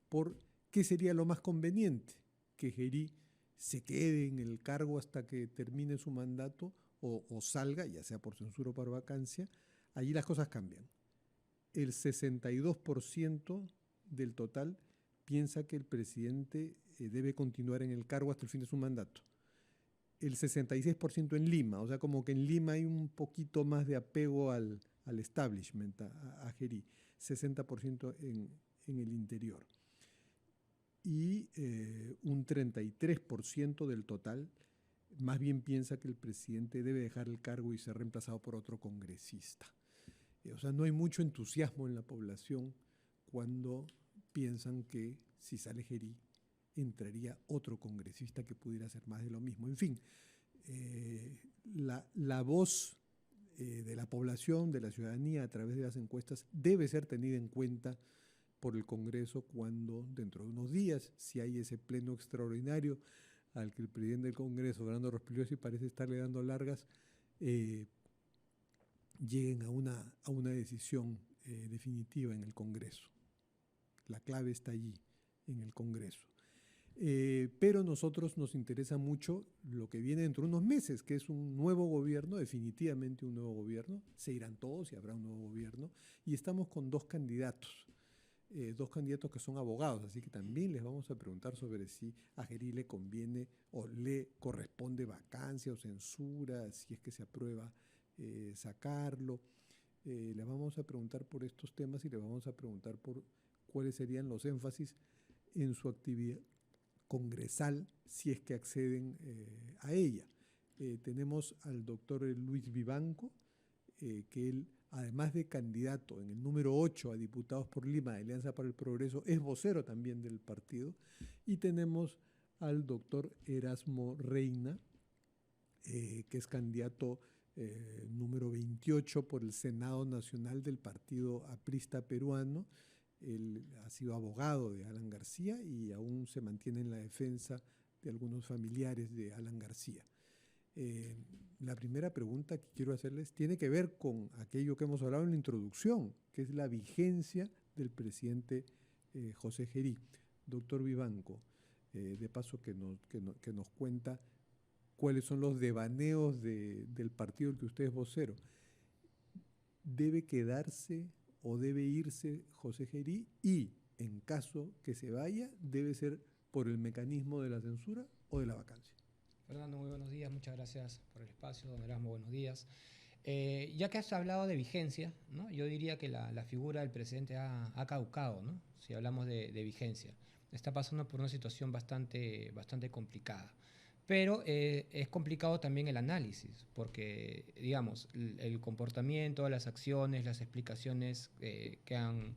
por qué sería lo más conveniente, que Gerí se quede en el cargo hasta que termine su mandato o salga, ya sea por censura o por vacancia. Allí las cosas cambian. El 62% del total piensa que el presidente debe continuar en el cargo hasta el fin de su mandato. El 66% en Lima, o sea, como que en Lima hay un poquito más de apego al establishment, a Gerí, 60% en el interior. Y un 33% del total más bien piensa que el presidente debe dejar el cargo y ser reemplazado por otro congresista. O sea, no hay mucho entusiasmo en la población cuando piensan que si sale Gerí entraría otro congresista que pudiera hacer más de lo mismo. En fin, la voz de la población, de la ciudadanía a través de las encuestas debe ser tenida en cuenta por el Congreso cuando dentro de unos días, si hay ese pleno extraordinario al que el presidente del Congreso, Fernando Rospigliosi, parece estarle dando largas, lleguen a una decisión definitiva en el Congreso. La clave está allí, en el Congreso. Pero a nosotros nos interesa mucho lo que viene dentro de unos meses, que es un nuevo gobierno, definitivamente un nuevo gobierno. Se irán todos y habrá un nuevo gobierno. Y estamos con dos candidatos que son abogados, así que también les vamos a preguntar sobre si a Gerí le conviene o le corresponde vacancia o censura, si es que se aprueba sacarlo. Le vamos a preguntar por estos temas y le vamos a preguntar por cuáles serían los énfasis en su actividad congresal si es que acceden a ella. Tenemos al doctor Luis Vivanco, que él, además de candidato en el número 8 a diputados por Lima de Alianza para el Progreso, es vocero también del partido. Y tenemos al doctor Erasmo Reina, que es candidato número 28 por el Senado Nacional del Partido Aprista Peruano. Él ha sido abogado de Alan García y aún se mantiene en la defensa de algunos familiares de Alan García. La primera pregunta que quiero hacerles tiene que ver con aquello que hemos hablado en la introducción, que es la vigencia del presidente José Gerí. Doctor Vivanco, de paso que nos cuenta cuáles son los devaneos del partido del que usted es vocero. ¿Debe quedarse o debe irse José Gerí? Y en caso que se vaya, ¿debe ser por el mecanismo de la censura o de la vacancia? Fernando, muy buenos días, muchas gracias por el espacio. Don Erasmo, buenos días. Ya que has hablado de vigencia, ¿no? Yo diría que la figura del presidente ha caducado, ¿no? Si hablamos de vigencia. Está pasando por una situación bastante complicada. Pero es complicado también el análisis, porque, digamos, el comportamiento, las acciones, las explicaciones que han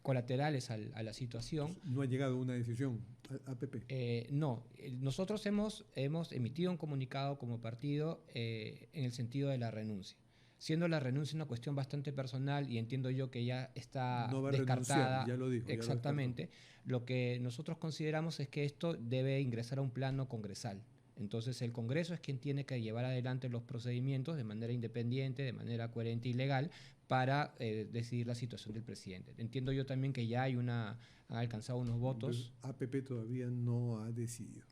colaterales a la situación. No ha llegado a una decisión, APP. No, nosotros hemos emitido un comunicado como partido en el sentido de la renuncia. Siendo la renuncia una cuestión bastante personal y entiendo yo que ya está No va a renunciar, descartada. ya lo dijo. Exactamente. Lo que nosotros consideramos es que esto debe ingresar a un plano congresal. Entonces el Congreso es quien tiene que llevar adelante los procedimientos de manera independiente, de manera coherente y legal para decidir la situación del presidente. Entiendo yo también que ya han alcanzado unos votos. Entonces, APP todavía no ha decidido.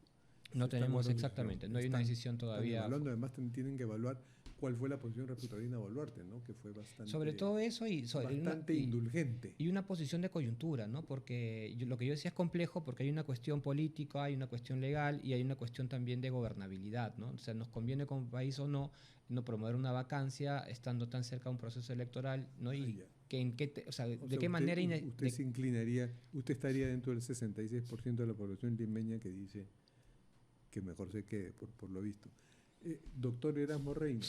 No tenemos exactamente, no hay una decisión todavía. Están evaluando, además tienen que evaluar cuál fue la posición respecto a Dina Boluarte, ¿no? Que fue sobre todo eso bastante indulgente. Y una posición de coyuntura, ¿no? Porque lo que yo decía es complejo porque hay una cuestión política, hay una cuestión legal y hay una cuestión también de gobernabilidad, ¿no? O sea, nos conviene como país o no promover una vacancia estando tan cerca de un proceso electoral, ¿no? Y de qué manera... Usted se inclinaría, usted estaría dentro del 66% de la población limeña que dice que mejor se quede, por lo visto. Doctor Erasmo Reina,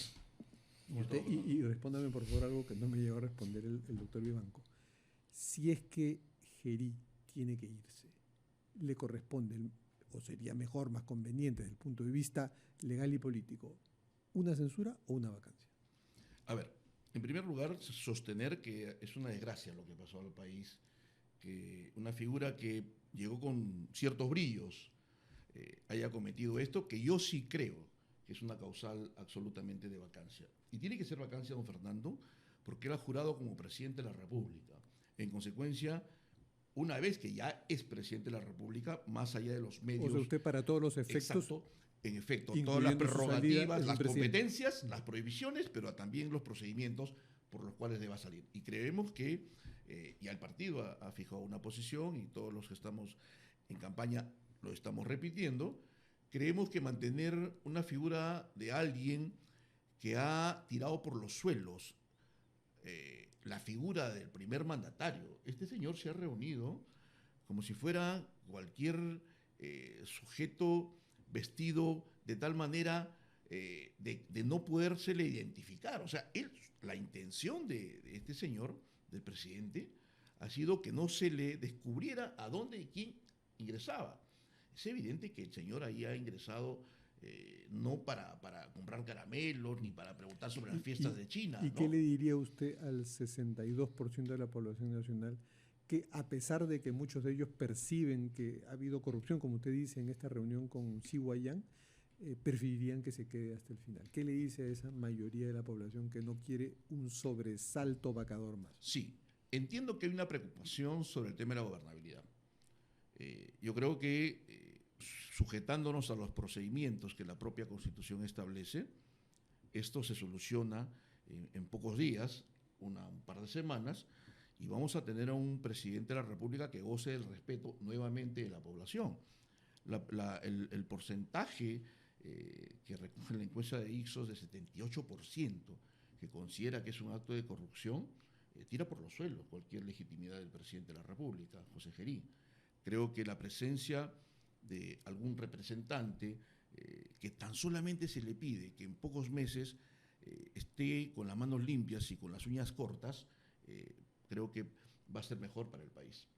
y respóndame por favor algo que no me llegó a responder el doctor Vivanco. Si es que Gerí tiene que irse, ¿le corresponde, o sería mejor, más conveniente desde el punto de vista legal y político, una censura o una vacancia? A ver, en primer lugar, sostener que es una desgracia lo que pasó al país, que una figura que llegó con ciertos brillos haya cometido esto, que yo sí creo que es una causal absolutamente de vacancia. Y tiene que ser vacancia, don Fernando, porque él ha jurado como presidente de la República. En consecuencia, una vez que ya es presidente de la República, más allá de los medios. O sea, usted para todos los efectos... Exacto, en efecto, todas las incluyendo su salida, prerrogativas, es un las presidente. competencias, las prohibiciones, pero también los procedimientos por los cuales deba salir. Y creemos que ya el partido ha fijado una posición y todos los que estamos en campaña lo estamos repitiendo. Creemos que mantener una figura de alguien que ha tirado por los suelos la figura del primer mandatario. Este señor se ha reunido como si fuera cualquier sujeto vestido de tal manera de no podérsele identificar. O sea, la intención de este señor, del presidente, ha sido que no se le descubriera a dónde y quién ingresaba. Es evidente que el señor ahí ha ingresado no para comprar caramelos ni para preguntar sobre las fiestas de China. ¿Y ¿no? qué le diría usted al 62% de la población nacional que, a pesar de que muchos de ellos perciben que ha habido corrupción, como usted dice en esta reunión con Xi Guoyang, preferirían que se quede hasta el final? ¿Qué le dice a esa mayoría de la población que no quiere un sobresalto vacador más? Sí, entiendo que hay una preocupación sobre el tema de la gobernabilidad. Yo creo que sujetándonos a los procedimientos que la propia Constitución establece, esto se soluciona en pocos días, un par de semanas, y vamos a tener a un presidente de la República que goce del respeto nuevamente de la población. El porcentaje que recoge la encuesta de Ipsos de 78%, que considera que es un acto de corrupción, tira por los suelos cualquier legitimidad del presidente de la República, José Gerí. Creo que la presencia de algún representante que tan solamente se le pide que en pocos meses esté con las manos limpias y con las uñas cortas, creo que va a ser mejor para el país.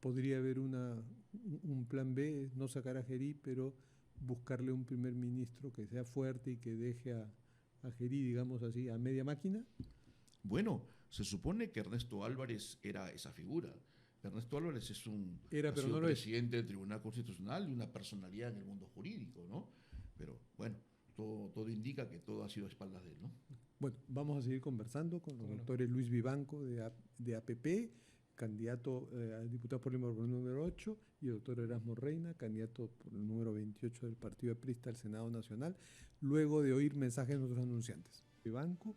¿Podría haber un plan B, no sacar a Gerí, pero buscarle un primer ministro que sea fuerte y que deje a Gerí, digamos así, a media máquina? Bueno, se supone que Ernesto Álvarez era esa figura. Ernesto Álvarez es ha sido presidente del Tribunal Constitucional y una personalidad en el mundo jurídico, ¿no? Pero bueno, todo indica que todo ha sido a espaldas de él, ¿no? Bueno, vamos a seguir conversando con los doctores Luis Vivanco de APP, candidato a diputado por Lima por el número 8, y el doctor Erasmo Reina, candidato por el número 28 del Partido Aprista al Senado Nacional, luego de oír mensajes de nuestros anunciantes. Vivanco,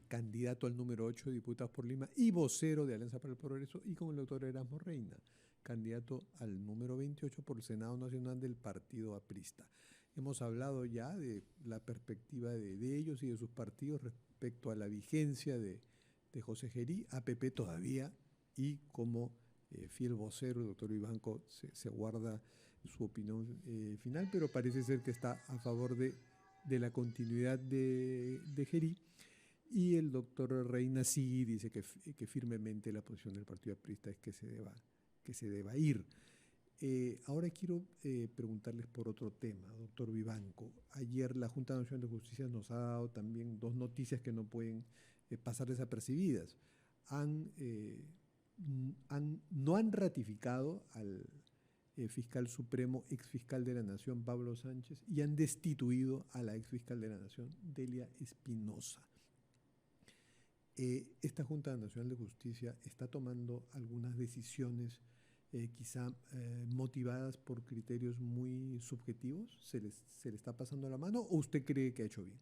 candidato al número 8 de Diputados por Lima y vocero de Alianza para el Progreso, y con el doctor Erasmo Reina, candidato al número 28 por el Senado Nacional del Partido Aprista. Hemos hablado ya de la perspectiva de ellos y de sus partidos respecto a la vigencia de José Gerí, APP todavía, y como fiel vocero, el doctor Vivanco se guarda su opinión final, pero parece ser que está a favor de la continuidad de Gerí. Y el doctor Reina sí dice que firmemente la posición del Partido Aprista es que se deba ir. Ahora quiero preguntarles por otro tema, doctor Vivanco. Ayer la Junta Nacional de Justicia nos ha dado también dos noticias que no pueden pasar desapercibidas. No han ratificado al fiscal supremo, exfiscal de la Nación, Pablo Sánchez, y han destituido a la exfiscal de la Nación, Delia Espinosa. Esta Junta Nacional de Justicia está tomando algunas decisiones quizá motivadas por criterios muy subjetivos. ¿Se le está pasando la mano o usted cree que ha hecho bien?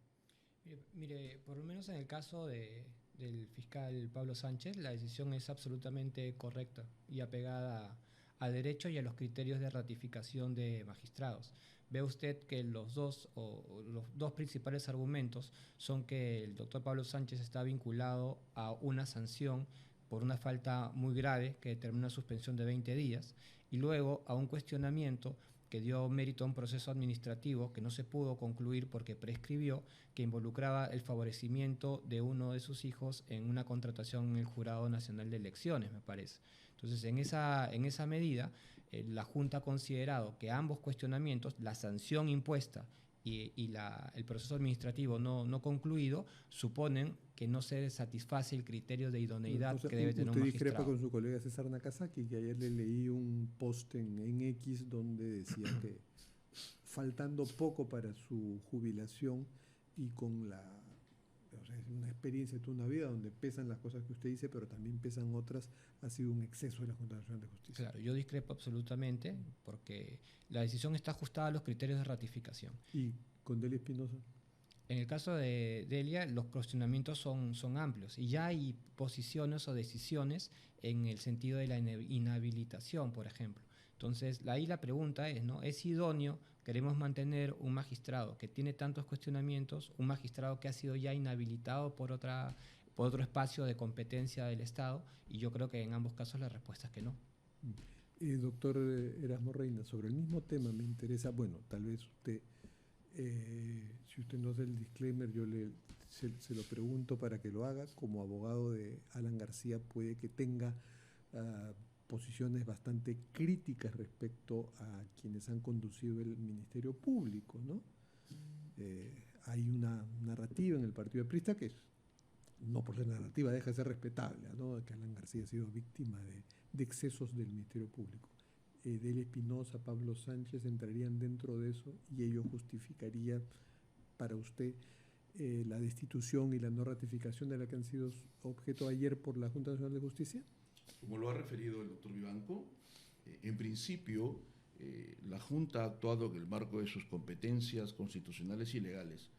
Mire, por lo menos en el caso del fiscal Pablo Sánchez, la decisión es absolutamente correcta y apegada al derecho y a los criterios de ratificación de magistrados. Ve usted que los dos principales argumentos son que el doctor Pablo Sánchez está vinculado a una sanción por una falta muy grave que determina una suspensión de 20 días y luego a un cuestionamiento que dio mérito a un proceso administrativo que no se pudo concluir porque prescribió, que involucraba el favorecimiento de uno de sus hijos en una contratación en el Jurado Nacional de Elecciones, me parece. Entonces, en esa medida, la Junta ha considerado que ambos cuestionamientos, la sanción impuesta y el proceso administrativo no concluido, suponen que no se satisface el criterio de idoneidad. Entonces, que debe tener un magistrado. Usted discrepa con su colega César Nakazaki, que ayer le leí un post en X donde decía que faltando poco para su jubilación y con o sea, es una experiencia de toda una vida donde pesan las cosas que usted dice, pero también pesan otras, ha sido un exceso de la Junta Nacional de Justicia. Claro, yo discrepo absolutamente porque la decisión está ajustada a los criterios de ratificación. ¿Y con Delia Espinosa? En el caso de Delia, los cuestionamientos son amplios y ya hay posiciones o decisiones en el sentido de la inhabilitación, por ejemplo. Entonces, ahí la pregunta es, ¿no? ¿Es idóneo? Queremos mantener un magistrado que tiene tantos cuestionamientos, un magistrado que ha sido ya inhabilitado por otro espacio de competencia del Estado, y yo creo que en ambos casos la respuesta es que no. Doctor Erasmo Reina, sobre el mismo tema me interesa, bueno, tal vez usted, si usted no hace el disclaimer, yo se lo pregunto para que lo haga. Como abogado de Alan García puede que tenga posiciones bastante críticas respecto a quienes han conducido el Ministerio Público, ¿no? Hay una narrativa en el Partido Aprista que no por ser narrativa deja de ser respetable, ¿no? Que Alan García ha sido víctima de excesos del Ministerio Público. Delia Espinosa, Pablo Sánchez entrarían dentro de eso y ello justificaría para usted la destitución y la no ratificación de la que han sido objeto ayer por la Junta Nacional de Justicia. Como lo ha referido el doctor Vivanco, en principio la Junta ha actuado en el marco de sus competencias constitucionales y legales.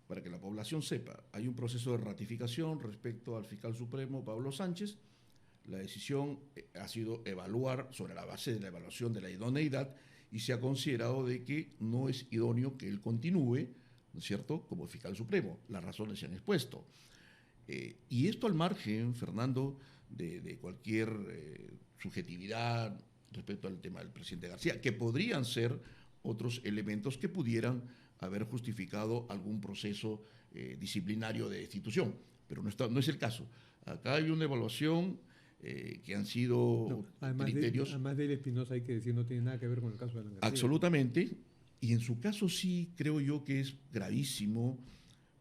Para que la población sepa, hay un proceso de ratificación respecto al fiscal supremo Pablo Sánchez. La decisión ha sido evaluar sobre la base de la evaluación de la idoneidad y se ha considerado de que no es idóneo que él continúe, ¿no es cierto?, como fiscal supremo. Las razones se han expuesto. Y esto al margen, Fernando, de cualquier subjetividad respecto al tema del presidente García, que podrían ser otros elementos que pudieran haber justificado algún proceso disciplinario de destitución, pero no es el caso. Acá hay una evaluación que han sido criterios... Además de Espinosa, hay que decir, no tiene nada que ver con el caso de Alan García. Absolutamente, y en su caso sí creo yo que es gravísimo,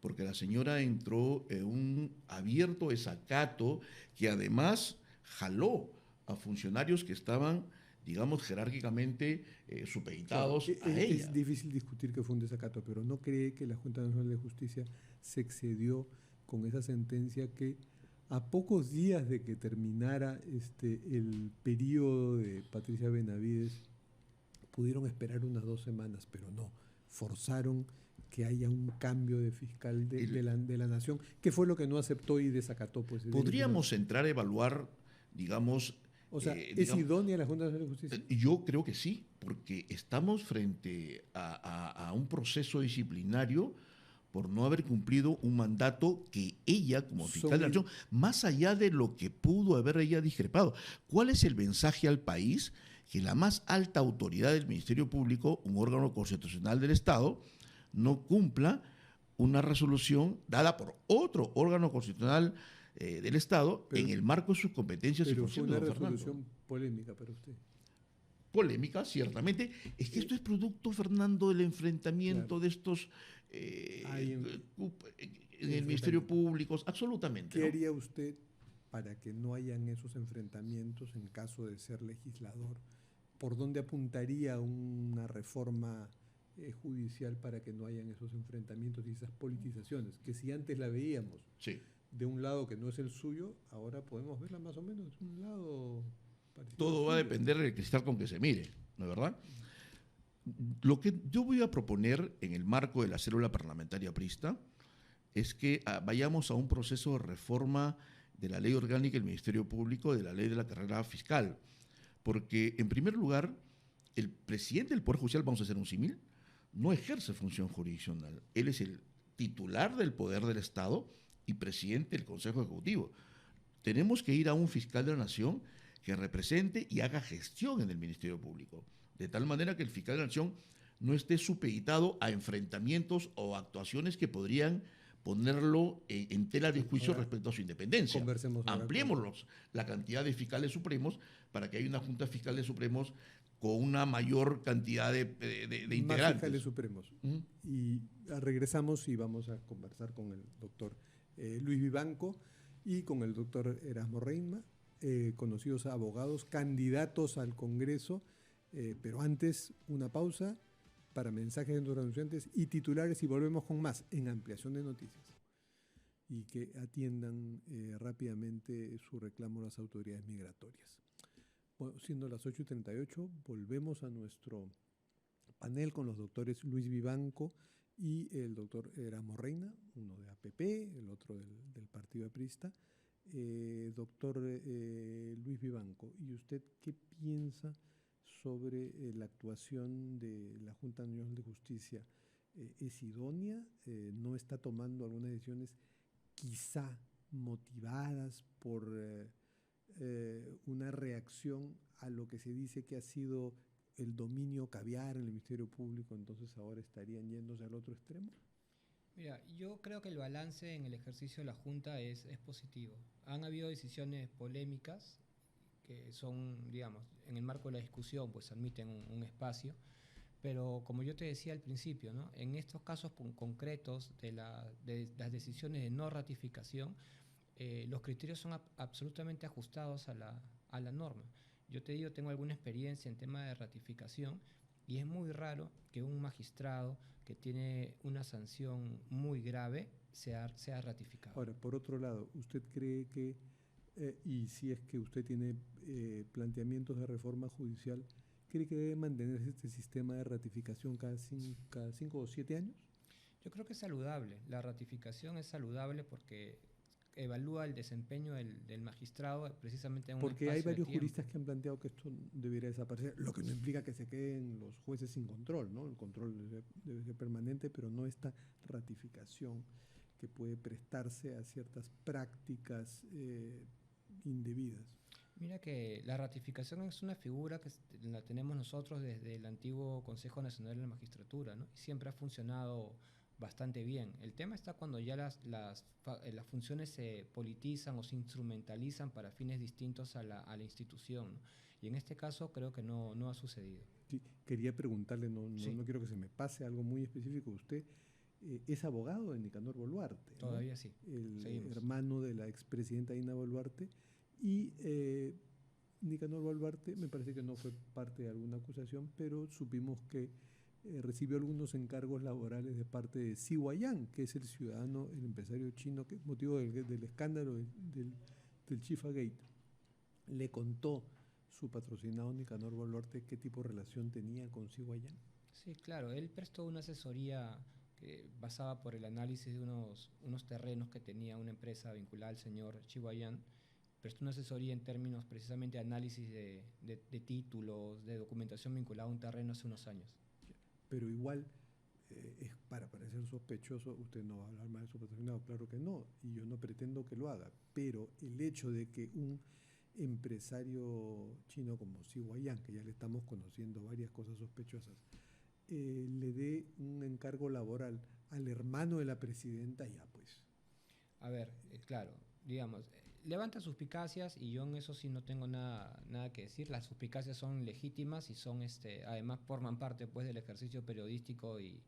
porque la señora entró en un abierto desacato que además jaló a funcionarios que estaban, digamos, jerárquicamente supeditados a ella. Es difícil discutir que fue un desacato, pero ¿no cree que la Junta Nacional de Justicia se excedió con esa sentencia que a pocos días de que terminara el periodo de Patricia Benavides pudieron esperar unas 2 semanas, pero no, forzaron que haya un cambio de fiscal de la nación, que fue lo que no aceptó y desacató? Pues, ¿podríamos entrar a evaluar, digamos... O sea, ¿es idónea la Junta Nacional de Justicia? Yo creo que sí, porque estamos frente a un proceso disciplinario por no haber cumplido un mandato que ella, como fiscal de la nación, más allá de lo que pudo haber ella discrepado. ¿Cuál es el mensaje al país? Que la más alta autoridad del Ministerio Público, un órgano constitucional del Estado, no cumpla una resolución dada por otro órgano constitucional del Estado en el marco de sus competencias y funciones. Pero fue una resolución polémica para usted. Polémica, ciertamente. Es que esto es producto, Fernando, del enfrentamiento de estos en el Ministerio Público, absolutamente. ¿Qué haría usted para que no hayan esos enfrentamientos en caso de ser legislador? ¿Por dónde apuntaría una reforma judicial para que no hayan esos enfrentamientos y esas politizaciones? Que si antes la veíamos de un lado que no es el suyo, ahora podemos verla más o menos de un lado parecido. Todo va a depender del cristal con que se mire, ¿no es verdad? Lo que yo voy a proponer en el marco de la célula parlamentaria aprista es que vayamos a un proceso de reforma de la ley orgánica del Ministerio Público, de la ley de la carrera fiscal, porque en primer lugar, el presidente del Poder Judicial, vamos a hacer un símil, no ejerce función jurisdiccional. Él es el titular del poder del Estado y presidente del Consejo Ejecutivo. Tenemos que ir a un fiscal de la Nación que represente y haga gestión en el Ministerio Público, de tal manera que el fiscal de la Nación no esté supeditado a enfrentamientos o actuaciones que podrían ponerlo en tela de juicio respecto a su independencia. Ampliémoslos la cantidad de fiscales supremos para que haya una Junta Fiscal de Supremos con una mayor cantidad de integrantes. Más fiscales supremos. Y regresamos y vamos a conversar con el doctor Luis Vivanco y con el doctor Erasmo Reina, conocidos abogados, candidatos al Congreso, pero antes una pausa para mensajes de los anunciantes y titulares y volvemos con más en Ampliación de Noticias. y que atiendan rápidamente su reclamo a las autoridades migratorias. Bueno, siendo las 8:38, volvemos a nuestro panel con los doctores Luis Vivanco y el doctor Erasmo Reina, uno de APP, el otro del Partido Aprista. Doctor Luis Vivanco, ¿y usted qué piensa sobre la actuación de la Junta Nacional de Justicia? ¿Es idónea? ¿No está tomando algunas decisiones quizá motivadas por una reacción a lo que se dice que ha sido el dominio caviar en el Ministerio Público, entonces ahora estarían yéndose al otro extremo? Mira, yo creo que el balance en el ejercicio de la Junta es positivo. Han habido decisiones polémicas que son, digamos, en el marco de la discusión, pues admiten un espacio, pero como yo te decía al principio, ¿no? En estos casos concretos de las decisiones de no ratificación, los criterios son absolutamente ajustados a la norma. Yo te digo, tengo alguna experiencia en tema de ratificación y es muy raro que un magistrado que tiene una sanción muy grave sea ratificado. Ahora, por otro lado, ¿usted cree que, y si es que usted tiene planteamientos de reforma judicial, cree que debe mantenerse este sistema de ratificación cada 5 o 7 años? Yo creo que es saludable. La ratificación es saludable porque evalúa el desempeño del magistrado precisamente en un Porque espacio hay de varios tiempo. juristas que han planteado que esto debería desaparecer, lo que no implica que se queden los jueces sin control, ¿no? El control debe ser permanente, pero no esta ratificación que puede prestarse a ciertas prácticas indebidas. Mira que la ratificación es una figura que la tenemos nosotros desde el antiguo Consejo Nacional de la Magistratura, ¿no? Y siempre ha funcionado bastante bien. El tema está cuando ya las funciones se politizan o se instrumentalizan para fines distintos a la institución, ¿no? Y en este caso creo que no ha sucedido. Sí, quería preguntarle, Sí. no quiero que se me pase algo muy específico. Usted es abogado de Nicanor Boluarte, ¿no? Todavía sí. El Seguimos. hermano de la expresidenta Dina Boluarte. Y Nicanor Boluarte me parece que no fue parte de alguna acusación, pero supimos que recibió algunos encargos laborales de parte de Xi Guoyang, que es el ciudadano, el empresario chino, que motivo del escándalo del Chifa Gate. Le contó su patrocinado Nicanor Boluarte qué tipo de relación tenía con Xi Guoyang. Sí, claro. Él prestó una asesoría que basada por el análisis de unos terrenos que tenía una empresa vinculada al señor Xi Guoyang. Prestó una asesoría en términos precisamente de análisis de títulos, de documentación vinculada a un terreno hace unos años. Pero igual, es para parecer sospechoso, usted no va a hablar más de su patrocinado, claro que no, y yo no pretendo que lo haga, pero el hecho de que un empresario chino como Xi Guoyang, que ya le estamos conociendo varias cosas sospechosas, le dé un encargo laboral al hermano de la presidenta, ya pues. A ver, claro, digamos, levanta suspicacias y yo en eso sí no tengo nada que decir. Las suspicacias son legítimas y son, además forman parte pues del ejercicio periodístico y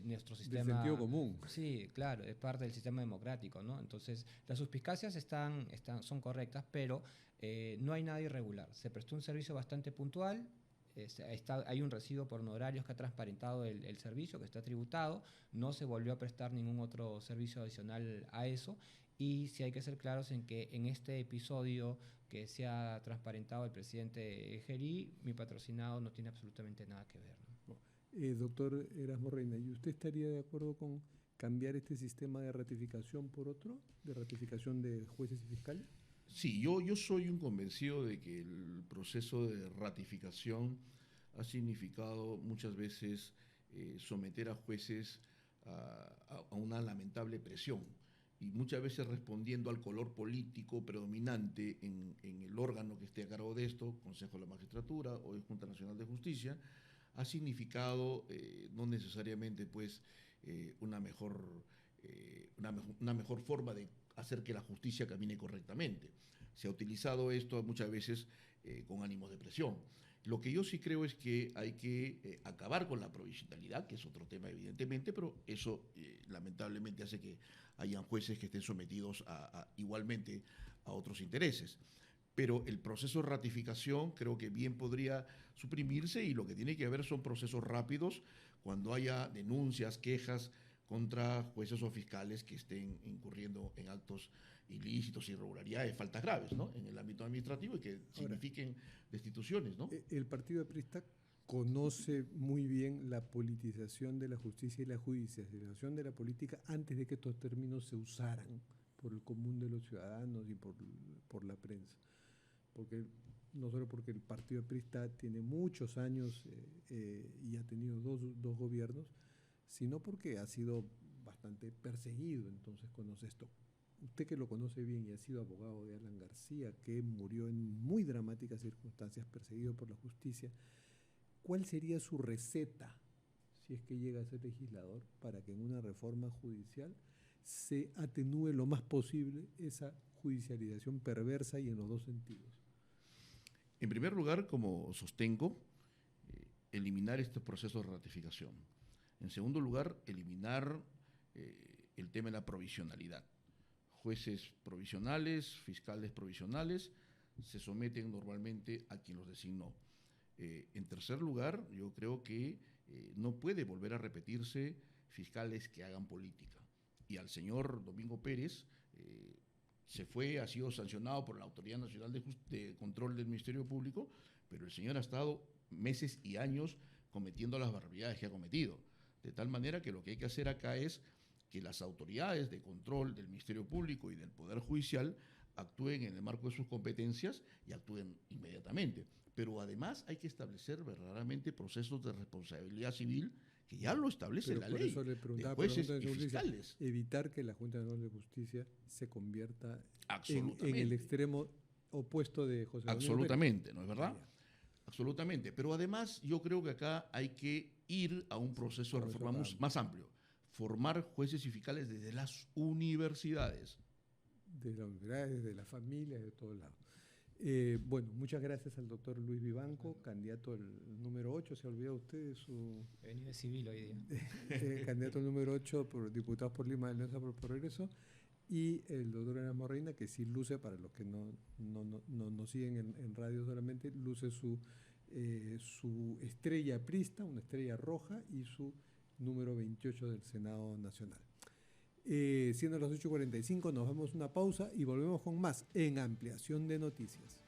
nuestro sistema. Del sentido común. Sí, claro, es parte del sistema democrático, ¿no? Entonces, las suspicacias son correctas, pero no hay nada irregular. Se prestó un servicio bastante puntual. Hay un recibo por honorarios que ha transparentado el servicio, que está tributado. No se volvió a prestar ningún otro servicio adicional a eso. Y sí hay que ser claros en que en este episodio que se ha transparentado el presidente Gerí, mi patrocinado no tiene absolutamente nada que ver, ¿no? Doctor Erasmo Reina, ¿y usted estaría de acuerdo con cambiar este sistema de ratificación por otro, de ratificación de jueces y fiscales? Sí, yo soy un convencido de que el proceso de ratificación ha significado muchas veces someter a jueces a una lamentable presión y muchas veces respondiendo al color político predominante en el órgano que esté a cargo de esto, Consejo de la Magistratura o Junta Nacional de Justicia, ha significado no necesariamente pues una mejor forma de hacer que la justicia camine correctamente. Se ha utilizado esto muchas veces con ánimos de presión. Lo que yo sí creo es que hay que acabar con la provisionalidad, que es otro tema evidentemente, pero eso lamentablemente hace que hayan jueces que estén sometidos igualmente a otros intereses. Pero el proceso de ratificación creo que bien podría suprimirse y lo que tiene que haber son procesos rápidos cuando haya denuncias, quejas contra jueces o fiscales que estén incurriendo en actos ilícitos, irregularidades, faltas graves, ¿no? En el ámbito administrativo y que signifiquen destituciones, ¿no? El partido aprista conoce muy bien la politización de la justicia y la judicialización de la política antes de que estos términos se usaran por el común de los ciudadanos y por la prensa. Porque, no solo porque el partido aprista tiene muchos años y ha tenido dos gobiernos, sino porque ha sido bastante perseguido, entonces conoce esto. Usted que lo conoce bien y ha sido abogado de Alan García, que murió en muy dramáticas circunstancias, perseguido por la justicia, ¿cuál sería su receta, si es que llega a ser legislador, para que en una reforma judicial se atenúe lo más posible esa judicialización perversa y en los dos sentidos? En primer lugar, como sostengo, eliminar este proceso de ratificación. En segundo lugar, eliminar el tema de la provisionalidad. Jueces provisionales, fiscales provisionales, se someten normalmente a quien los designó. En tercer lugar, yo creo que no puede volver a repetirse fiscales que hagan política. Y al señor Pérez ha sido sancionado por la Autoridad Nacional de Control del Ministerio Público, pero el señor ha estado meses y años cometiendo las barbaridades que ha cometido. De tal manera que lo que hay que hacer acá es que las autoridades de control del Ministerio Público y del Poder Judicial actúen en el marco de sus competencias y actúen inmediatamente. Pero además hay que establecer verdaderamente procesos de responsabilidad civil que ya lo establece la ley, de jueces y fiscales. Evitar que la Junta Nacional de Justicia se convierta en el extremo opuesto de José Domingo Pérez. Absolutamente, ¿no es verdad? Absolutamente. Pero además yo creo que acá hay que ir a un proceso de reforma más amplio. Formar jueces y fiscales desde las universidades. Desde las universidades, desde las familias, de todos lados. Bueno, muchas gracias al doctor Luis Vivanco, candidato al número 8. ¿Se olvidó usted de su...? He venido de civil hoy día. Candidato al número 8 por diputados por Lima, Alianza por el Progreso. Y el doctor Erasmo Reina, que sí luce, para los que no siguen en radio solamente, luce su estrella aprista, una estrella roja, y su número 28 del Senado Nacional. Siendo las 8:45, nos vamos a una pausa y volvemos con más en Ampliación de Noticias.